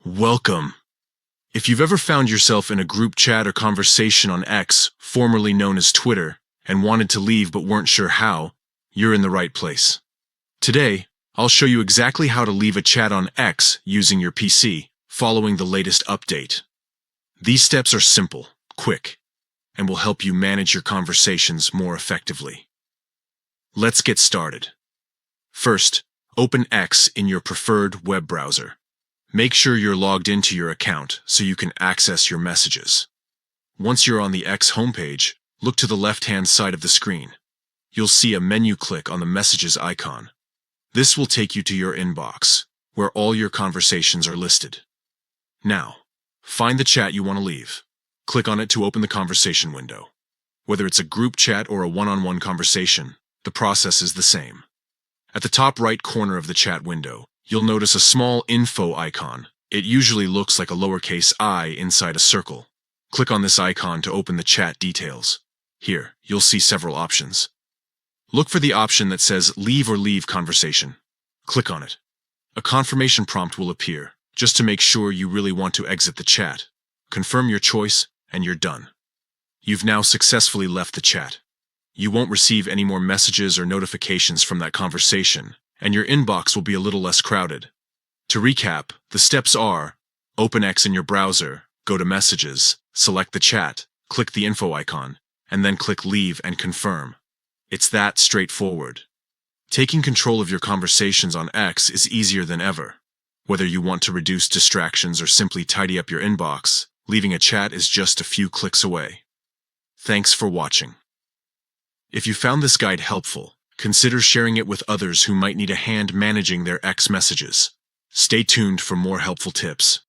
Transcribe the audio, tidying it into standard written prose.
Welcome. If you've ever found yourself in a group chat or conversation on X, formerly known as Twitter, and wanted to leave but weren't sure how, you're in the right place. Today, I'll show you exactly how to leave a chat on X using your PC, following the latest update. These steps are simple, quick, and will help you manage your conversations more effectively. Let's get started. First, open X in your preferred web browser. Make sure you're logged into your account so you can access your messages. Once you're on the X homepage, look to the left-hand side of the screen. You'll see a menu click on the messages icon. This will take you to your inbox, where all your conversations are listed. Now, find the chat you want to leave. Click on it to open the conversation window. Whether it's a group chat or a one-on-one conversation, the process is the same. At the top right corner of the chat window, you'll notice a small info icon. It usually looks like a lowercase I inside a circle. Click on this icon to open the chat details. Here, you'll see several options. Look for the option that says Leave or Leave Conversation. Click on it. A confirmation prompt will appear, just to make sure you really want to exit the chat. Confirm your choice, and you're done. You've now successfully left the chat. You won't receive any more messages or notifications from that conversation, and your inbox will be a little less crowded. To recap, the steps are: open X in your browser, go to Messages, select the chat, click the info icon, and then click Leave and Confirm. It's that straightforward. Taking control of your conversations on X is easier than ever. Whether you want to reduce distractions or simply tidy up your inbox, leaving a chat is just a few clicks away. Thanks for watching. If you found this guide helpful, consider sharing it with others who might need a hand managing their X messages. Stay tuned for more helpful tips.